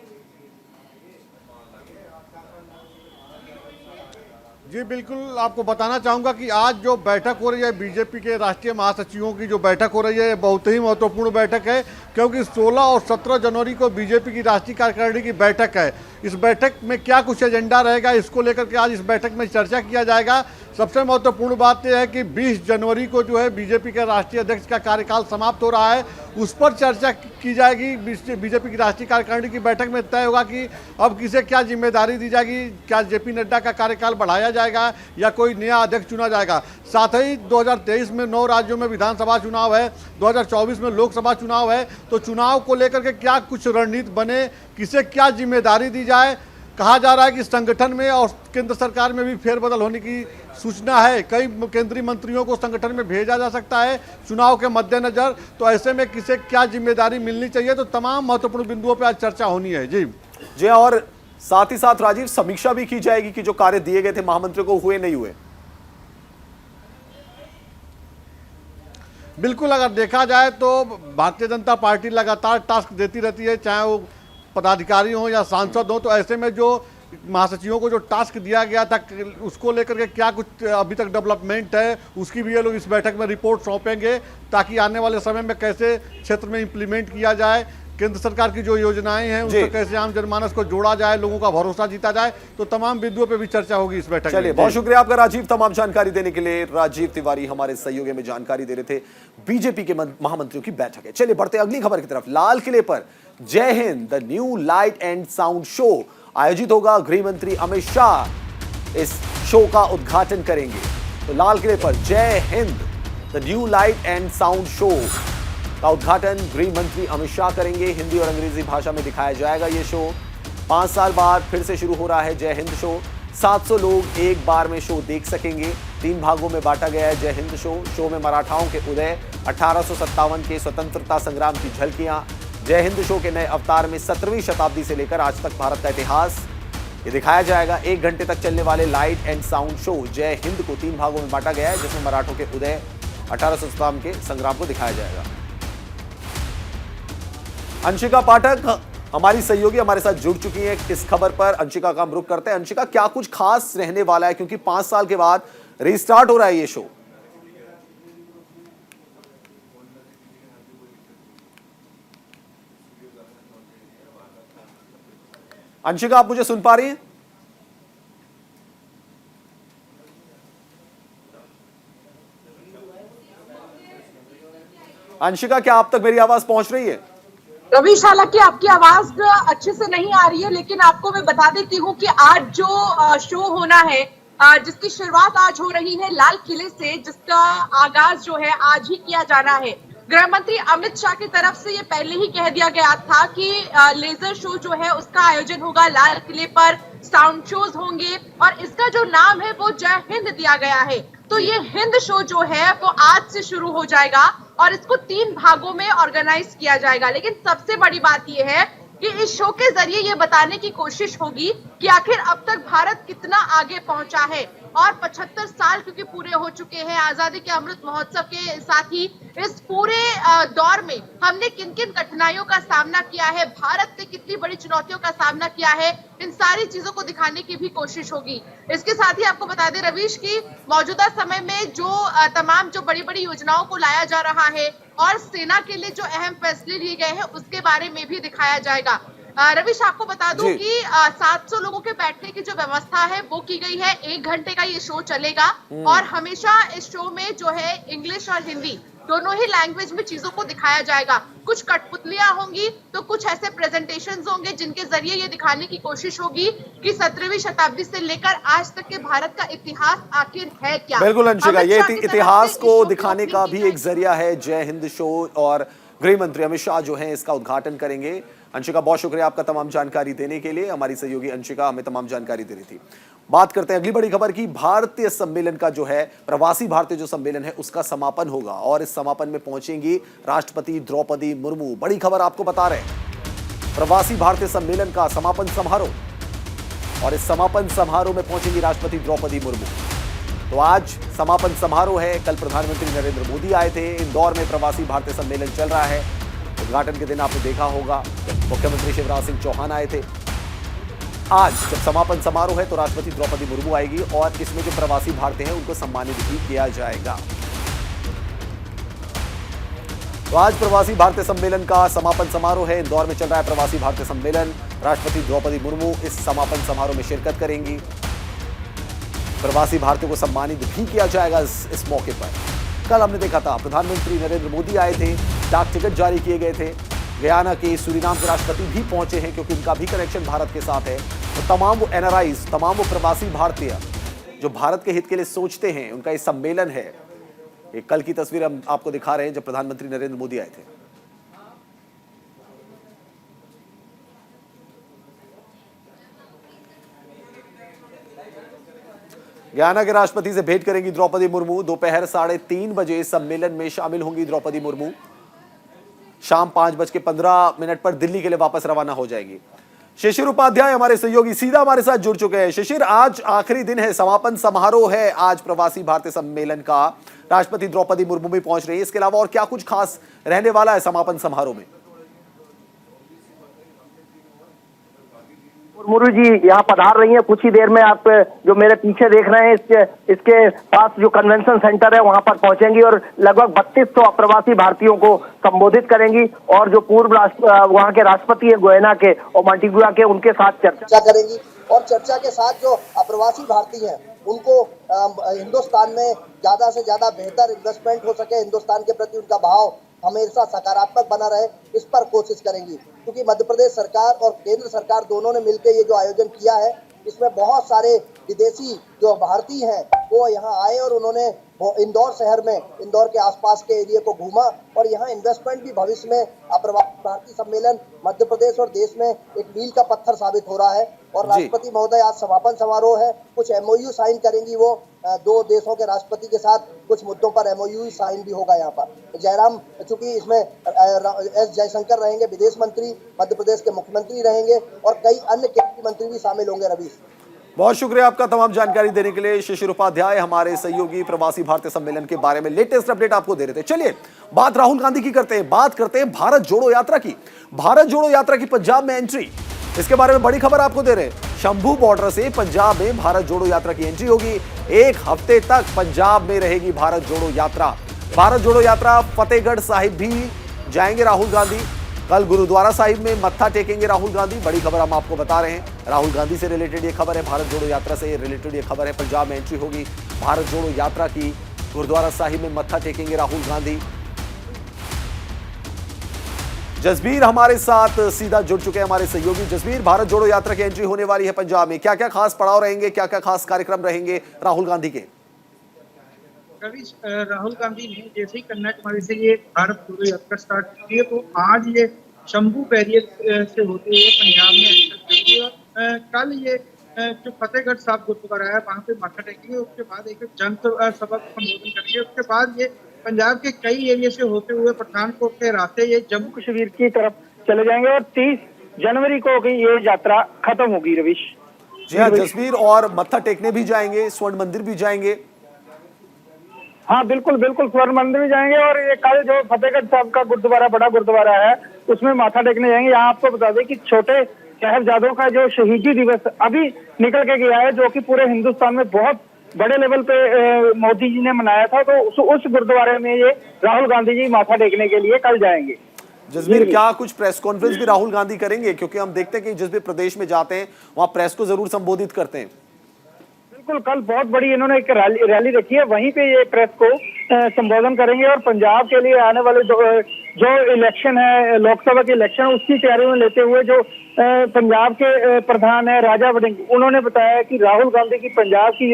जी बिल्कुल, आपको बताना चाहूंगा कि आज जो बैठक हो रही है बीजेपी के राष्ट्रीय महासचिवों की जो बैठक हो रही है, बहुत ही महत्वपूर्ण बैठक है, क्योंकि 16 और 17 जनवरी को बीजेपी की राष्ट्रीय कार्यकारिणी की बैठक है। इस बैठक में क्या कुछ एजेंडा रहेगा, इसको लेकर के आज इस बैठक में चर्चा किया जाएगा। सबसे महत्वपूर्ण बात यह है कि 20 जनवरी को जो है बीजेपी के राष्ट्रीय अध्यक्ष का कार्यकाल समाप्त हो रहा है, उस पर चर्चा की जाएगी। बीजेपी की राष्ट्रीय कार्यकारिणी की बैठक में तय होगा कि अब किसे क्या जिम्मेदारी दी जाएगी, क्या जेपी नड्डा का कार्यकाल बढ़ाया जाएगा या कोई नया अध्यक्ष चुना जाएगा। साथ ही 2023 में 9 राज्यों में विधानसभा चुनाव है, 2024 में लोकसभा चुनाव है, तो चुनाव को लेकर के क्या कुछ रणनीति बने, किसे क्या जिम्मेदारी दी जाए। कहा जा रहा है कि संगठन में और केंद्र सरकार में भी फेरबदल होने की सूचना है। कई केंद्रीय मंत्रियों को संगठन में भेजा जा सकता है चुनाव के मद्देनजर। तो ऐसे में किसे क्या जिम्मेदारी मिलनी चाहिए, तो तमाम महत्वपूर्ण बिंदुओं पर आज चर्चा होनी है। जी और साथ ही साथ राजीव, समीक्षा भी की जाएगी कि जो कार्य दिए गए थे महामंत्रियों को हुए नहीं हुए। बिल्कुल, अगर देखा जाए तो भारतीय जनता पार्टी लगातार टास्क देती रहती है, चाहे वो पदाधिकारी हो या सांसद हो। तो ऐसे में जो महासचिवों को जो टास्क दिया गया था उसको लेकर के क्या कुछ अभी तक डेवलपमेंट है, उसकी भी ये लोग इस बैठक में रिपोर्ट सौंपेंगे, ताकि आने वाले समय में कैसे क्षेत्र में इंप्लीमेंट किया जाए, केंद्र सरकार की जो योजनाएं हैं उनसे कैसे आम जनमानस को जोड़ा जाए, लोगों का भरोसा जीता जाए। तो तमाम बिंदुओं पे भी चर्चा होगी इस बैठक में। चलिए, बहुत शुक्रिया आपका राजीव, तमाम जानकारी देने के लिए। राजीव तिवारी हमारे सहयोगी में जानकारी दे रहे थे। बीजेपी के महामंत्रियों की बैठक है। चलिए बढ़ते अगली खबर की तरफ। लाल किले पर जय Hind the new light and sound show आयोजित होगा। गृह मंत्री अमित शाह इस शो का उद्घाटन करेंगे। तो लाल किले पर जय Hind the new light and sound show का उद्घाटन गृह मंत्री अमित शाह करेंगे। हिंदी और अंग्रेजी भाषा में दिखाया जाएगा ये शो। 5 साल बाद फिर से शुरू हो रहा है जय हिंद शो। 700 लोग एक बार में शो देख सकेंगे। 3 भागों में बांटा गया है जय हिंद शो। शो में मराठाओं के उदय, 1857 के स्वतंत्रता संग्राम की झलकियां, जय हिंद शो के नए अवतार में 17वीं शताब्दी से लेकर आज तक भारत का इतिहास ये दिखाया जाएगा। 1 घंटे तक चलने वाले लाइट एंड साउंड शो जय हिंद को 3 भागों में बांटा गया है, जिसमें मराठों के उदय, 1857 के संग्राम को दिखाया जाएगा। अंशिका पाठक हमारी सहयोगी हमारे साथ जुड़ चुकी है इस खबर पर। अंशिका का हम रुख करते हैं। अंशिका, क्या कुछ खास रहने वाला है, क्योंकि 5 साल के बाद रीस्टार्ट हो रहा है ये शो? अंशिका, आप मुझे सुन पा रही हैं? अंशिका, क्या आप तक मेरी आवाज पहुंच रही है? रवीश, हालांकि आपकी आवाज अच्छे से नहीं आ रही है, लेकिन आपको मैं बता देती हूँ कि आज जो शो होना है, जिसकी शुरुआत आज हो रही है लाल किले से, जिसका आगाज जो है आज ही किया जाना है। गृह मंत्री अमित शाह की तरफ से ये पहले ही कह दिया गया था कि लेजर शो जो है उसका आयोजन होगा लाल किले पर, साउंड शोज होंगे और इसका जो नाम है वो जय हिंद दिया गया है। तो ये हिंद शो जो है वो आज से शुरू हो जाएगा और इसको 3 भागों में ऑर्गेनाइज किया जाएगा। लेकिन सबसे बड़ी बात यह है कि इस शो के जरिए ये बताने की कोशिश होगी कि आखिर अब तक भारत कितना आगे पहुंचा है और 75 साल क्योंकि पूरे हो चुके हैं आजादी के अमृत महोत्सव के साथ ही इस पूरे दौर में हमने किन किन कठिनाइयों का सामना किया है, भारत ने कितनी बड़ी चुनौतियों का सामना किया है, इन सारी चीजों को दिखाने की भी कोशिश होगी। इसके साथ ही आपको बता दें रवीश की मौजूदा समय में जो तमाम जो बड़ी बड़ी योजनाओं को लाया जा रहा है और सेना के लिए जो अहम फैसले लिए गए हैं उसके बारे में भी दिखाया जाएगा। रवीश, आपको बता दूं कि 700 लोगों के बैठने की जो व्यवस्था है वो की गई है। 1 घंटे का ये शो चलेगा और हमेशा इस शो में जो है इंग्लिश और हिंदी दोनों ही लैंग्वेज में चीजों को दिखाया जाएगा। कुछ कठपुतलियां होंगी तो कुछ ऐसे प्रेजेंटेशंस होंगे जिनके जरिए ये दिखाने की कोशिश होगी कि 17वीं शताब्दी से लेकर आज तक के भारत का इतिहास आखिर है क्या। बिल्कुल अंशिका, ये इतिहास को दिखाने का भी एक जरिया है जय हिंद शो और गृह मंत्री अमित शाह जो है इसका उद्घाटन करेंगे। अंशिका, बहुत शुक्रिया आपका तमाम जानकारी देने के लिए। हमारी सहयोगी अंशिका हमें तमाम जानकारी दे रही थी। बात करते हैं अगली बड़ी खबर की। भारतीय सम्मेलन का जो है प्रवासी भारतीय जो सम्मेलन है उसका समापन होगा और इस समापन में पहुंचेंगी राष्ट्रपति द्रौपदी मुर्मू। बड़ी खबर आपको बता रहे हैं, प्रवासी भारतीय सम्मेलन का समापन समारोह और इस समापन समारोह में पहुंचेंगी राष्ट्रपति द्रौपदी मुर्मू। तो आज समापन समारोह है। कल प्रधानमंत्री नरेंद्र मोदी आए थे। इंदौर में प्रवासी भारतीय सम्मेलन चल रहा है। उद्घाटन के दिन आपने देखा होगा मुख्यमंत्री शिवराज सिंह चौहान आए थे। आज जब समापन समारोह है तो राष्ट्रपति द्रौपदी मुर्मू आएगी और इसमें जो प्रवासी भारतीय हैं उनको सम्मानित भी किया जाएगा। तो आज प्रवासी भारतीय सम्मेलन का समापन समारोह है। इंदौर में चल रहा है प्रवासी भारतीय सम्मेलन। राष्ट्रपति द्रौपदी मुर्मू इस समापन समारोह में शिरकत करेंगी। प्रवासी भारतीयों को सम्मानित भी किया जाएगा इस मौके पर। कल हमने देखा था प्रधानमंत्री नरेंद्र मोदी आए थे, डाक टिकट जारी किए गए थे। गयाना के सूरीनाम के राष्ट्रपति भी पहुंचे हैं क्योंकि उनका भी कनेक्शन भारत के साथ है। तो तमाम वो एनआरआईज, तमाम वो प्रवासी भारतीय जो भारत के हित के लिए सोचते हैं, उनका ये सम्मेलन है। एक कल की तस्वीर हम आपको दिखा रहे हैं जब प्रधानमंत्री नरेंद्र मोदी आए थे। गयाना के राष्ट्रपति से भेंट करेंगी द्रौपदी मुर्मू। दोपहर 3:30 बजे सम्मेलन में शामिल होंगी द्रौपदी मुर्मू। शाम 5:15 पर दिल्ली के लिए वापस रवाना हो जाएगी। शिशिर उपाध्याय हमारे सहयोगी सीधा हमारे साथ जुड़ चुके हैं। शिशिर, आज आखिरी दिन है, समापन समारोह है आज प्रवासी भारतीय सम्मेलन का। राष्ट्रपति द्रौपदी मुर्मू भी पहुंच रही है। इसके अलावा और क्या कुछ खास रहने वाला है समापन समारोह में? मुर्मू जी यहाँ पधार रही हैं। कुछ ही देर में आप जो मेरे पीछे देख रहे हैं इसके पास जो कन्वेंशन सेंटर है वहाँ पर पहुंचेंगी और लगभग 3200 अप्रवासी भारतीयों को संबोधित करेंगी और जो पूर्व वहाँ के राष्ट्रपति है गोयना के और मोंटेगुआ के, उनके साथ चर्चा करेंगी और चर्चा के साथ जो अप्रवासी भारतीय हैं उनको हिंदुस्तान में ज्यादा से ज्यादा बेहतर इन्वेस्टमेंट हो सके, हिंदुस्तान के प्रति उनका भाव हमेशा सकारात्मक बना रहे, इस पर कोशिश करेंगी। क्योंकि मध्य प्रदेश सरकार और केंद्र सरकार दोनों ने मिलकर ये जो आयोजन किया है इसमें बहुत सारे विदेशी जो भारतीय हैं वो यहाँ आए और उन्होंने इंदौर शहर में, इंदौर के आसपास के एरिया को घूमा और यहाँ इन्वेस्टमेंट भी भविष्य में अप्रवासी भारतीय सम्मेलन मध्य प्रदेश और देश में एक मील का पत्थर साबित हो रहा है। और राष्ट्रपति महोदय आज समापन समारोह है, कुछ MOU साइन करेंगी वो 2 देशों के राष्ट्रपति के साथ। कुछ मुद्दों पर MOU साइन भी होगा यहाँ पर। जयराम, चूंकि इसमें S जयशंकर रहेंगे विदेश मंत्री, मध्य प्रदेश के मुख्यमंत्री रहेंगे और कई अन्य केंद्रीय मंत्री भी शामिल होंगे। रवीश, बहुत शुक्रिया आपका तमाम जानकारी देने के लिए। शिशिर उपाध्याय हमारे सहयोगी प्रवासी भारतीय सम्मेलन के बारे में लेटेस्ट अपडेट आपको दे रहे थे। चलिए बात राहुल गांधी की करते हैं। बात करते हैं भारत जोड़ो यात्रा की। भारत जोड़ो यात्रा की पंजाब में एंट्री, इसके बारे में बड़ी खबर आपको दे रहे हैं। शंभू बॉर्डर से पंजाब में भारत जोड़ो यात्रा की एंट्री होगी। 1 हफ्ते तक पंजाब में रहेगी भारत जोड़ो यात्रा। भारत जोड़ो यात्रा फतेहगढ़ साहिब भी जाएंगे राहुल गांधी। कल गुरुद्वारा साहिब में मत्था टेकेंगे राहुल गांधी। बड़ी खबर हम आपको बता रहे हैं। राहुल गांधी से रिलेटेड ये खबर है, भारत जोड़ो यात्रा से रिलेटेड ये खबर है। पंजाब में एंट्री होगी भारत जोड़ो यात्रा की। गुरुद्वारा साहिब में मत्था टेकेंगे राहुल गांधी। जसबीर हमारे साथ सीधा जुड़ चुके हैं, हमारे सहयोगी। जसबीर, भारत जोड़ो यात्रा की एंट्री होने वाली है पंजाब में, क्या क्या खास पड़ाव रहेंगे, क्या क्या खास कार्यक्रम रहेंगे राहुल गांधी के? रवीश, राहुल गांधी ने जैसे ही कन्याकुमारी से ये भारत जोड़ो यात्रा स्टार्ट की है, तो आज ये शंभू बैरियर से होते हुए पंजाब में एंटर करेंगे और कल ये जो फतेहगढ़ साहब गुरुद्वारा है वहां पे माथा टेकेंगे। उसके बाद एक जनसभा को संबोधन करेंगे। उसके बाद ये पंजाब के कई एरिया से होते हुए पठानकोट के रास्ते ये जम्मू कश्मीर की तरफ चले जाएंगे और 30 जनवरी को ये यात्रा खत्म होगी। रवीश जी हाँ जसबीर, और मत्था टेकने भी जाएंगे, स्वर्ण मंदिर भी जाएंगे? हाँ बिल्कुल बिल्कुल, स्वर्ण मंदिर भी जाएंगे और ये कल जो फतेहगढ़ साहब का गुरुद्वारा, बड़ा गुरुद्वारा है, उसमें माथा टेकने जाएंगे। यहाँ आपको बता दें कि छोटे साहिबजादों का जो शहीदी दिवस अभी निकल के गया है, जो कि पूरे हिंदुस्तान में बहुत बड़े लेवल पे मोदी जी ने मनाया था, तो उस गुरुद्वारे में ये राहुल गांधी जी माथा टेकने के लिए कल जाएंगे। जसबीर, क्या कुछ प्रेस कॉन्फ्रेंस भी राहुल गांधी करेंगे? क्योंकि हम देखते हैं कि जिस भी प्रदेश में जाते हैं वहां प्रेस को जरूर संबोधित करते हैं। बिल्कुल, कल बहुत बड़ी इन्होंने एक रैली रखी है, वहीं पे ये प्रेस को संबोधन करेंगे और पंजाब के लिए आने वाले जो इलेक्शन है, लोकसभा के इलेक्शन, उसकी तैयारी में लेते हुए जो पंजाब के प्रधान है राजा वड़िंग, उन्होंने बताया कि राहुल गांधी की पंजाब की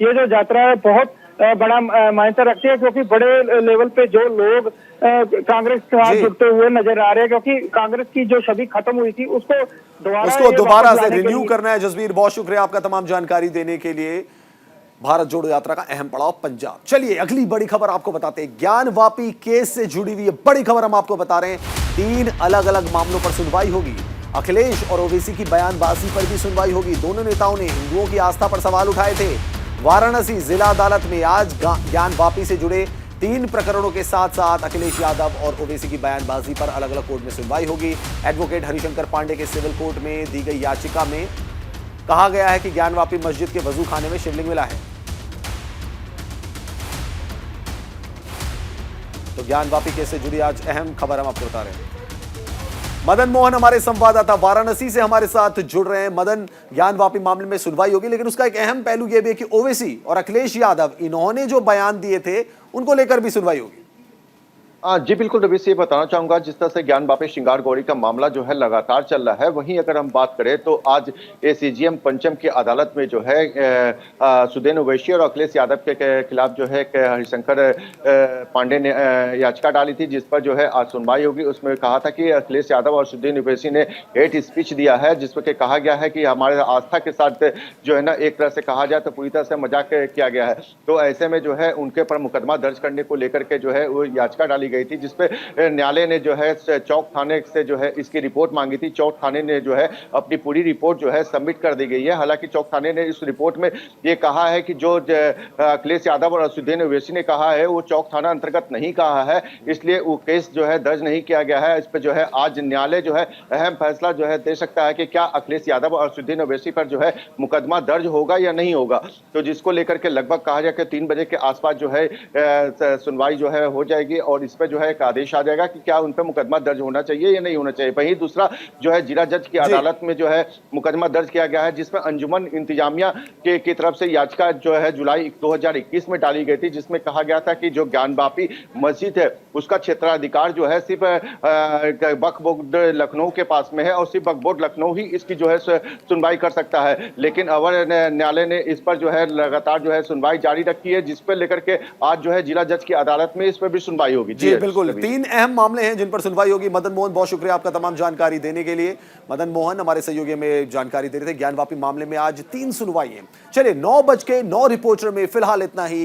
ये जो यात्रा है बहुत बड़ा मायने रखती है, क्योंकि बड़े लेवल पे जो लोग कांग्रेस के साथ जुड़ते हुए नजर आ रहे हैं, क्योंकि कांग्रेस की जो छवि खत्म हुई थी उसको दोबारा से रिन्यू करना है। जसबीर, बहुत शुक्रिया आपका तमाम जानकारी देने के लिए। भारत जोड़ो यात्रा का अहम पड़ाव पंजाब। चलिए अगली बड़ी खबर आपको बताते हैं। ज्ञानवापी केस से जुड़ी हुई बड़ी खबर हम आपको बता रहे हैं। 3 अलग अलग मामलों पर सुनवाई होगी। अखिलेश और ओवैसी की बयानबाजी पर भी सुनवाई होगी। दोनों नेताओं ने हिंदुओं की आस्था पर सवाल उठाए थे। वाराणसी जिला अदालत में आज ज्ञानवापी से जुड़े 3 प्रकरणों के साथ साथ अखिलेश यादव और ओवैसी की बयानबाजी पर अलग अलग कोर्ट में सुनवाई होगी। एडवोकेट हरिशंकर पांडे के सिविल कोर्ट में दी गई याचिका में कहा गया है कि ज्ञानवापी मस्जिद के वजू खाने में शिवलिंग मिला है। तो ज्ञानवापी केस से जुड़ी आज अहम खबर हम आपको बता रहे हैं। मदन मोहन हमारे संवाददाता वाराणसी से हमारे साथ जुड़ रहे हैं। मदन, ज्ञानवापी मामले में सुनवाई होगी, लेकिन उसका एक अहम पहलू यह भी है कि ओवैसी और अखिलेश यादव, इन्होंने जो बयान दिए थे उनको लेकर भी सुनवाई होगी। जी बिल्कुल रवि, ये बताना चाहूंगा, जिस तरह से ज्ञानवापी श्रृंगार गौरी का मामला जो है लगातार चल रहा है, वहीं अगर हम बात करें तो आज एसीजीएम पंचम की अदालत में जो है सुदेन ओवैसी और अखिलेश यादव के खिलाफ जो है हरिशंकर पांडे ने याचिका डाली थी, जिस पर जो है आज सुनवाई होगी। उसमें कहा था कि अखिलेश यादव और सुदेन ओवैसी ने हेट स्पीच दिया है, जिसमें कहा गया है कि हमारे आस्था के साथ जो है ना, एक तरह से कहा जाए तो पूरी तरह से मजाक किया गया है। तो ऐसे में जो है उनके पर मुकदमा दर्ज करने को लेकर के जो है वो याचिका डाली गई थी, जिसपे न्यायालय ने जो है चौक थाने से जो है इसकी रिपोर्ट मांगी थी। चौक थाने ने जो है अपनी पूरी रिपोर्ट जो है सबमिट कर दी गई है। हालांकि चौक थाने ने इस रिपोर्ट में ये कहा है कि जो अखिलेश यादव और सुदेन ओवैसी ने कहा है वो चौक थाना अंतर्गत नहीं कहा है, इसलिए वो केस जो है दर्ज नहीं किया गया है। इस पर जो है आज न्यायालय जो है अहम फैसला जो है दे सकता है कि क्या अखिलेश यादव और सुदेन ओवैसी पर जो है मुकदमा दर्ज होगा या नहीं होगा। तो जिसको लेकर के लगभग कहा जाए कि 3 बजे के आसपास जो है सुनवाई जो है हो जाएगी और इस पर जो है एक आदेश आ जाएगा कि क्या उन पर मुकदमा दर्ज होना चाहिए या नहीं होना चाहिए। वहीं दूसरा जो है जिला जज की अदालत में जो है मुकदमा दर्ज किया गया है, जिसमें अंजुमन इंतजामिया की तरफ से याचिका जो है जुलाई 2021 में डाली गई थी, जिसमें कहा गया था कि जो ज्ञानवापी मस्जिद है उसका क्षेत्राधिकार जो है सिर्फ वक्फ बोर्ड लखनऊ के पास में है और सिर्फ वक्फ बोर्ड लखनऊ ही इसकी जो है सुनवाई कर सकता है। लेकिन अवर न्यायालय ने इस पर जो है लगातार जो है सुनवाई जारी रखी है, जिस पर लेकर के आज जो है जिला जज की अदालत में इस पर भी सुनवाई होगी। जी बिल्कुल, 3 अहम मामले हैं जिन पर सुनवाई होगी। मदन मोहन, बहुत शुक्रिया आपका तमाम जानकारी देने के लिए। मदन मोहन हमारे सहयोगी में जानकारी दे रहे थे। ज्ञानवापी मामले में आज 3 सुनवाई है। चलिए 9:09 रिपोर्टर में फिलहाल इतना ही।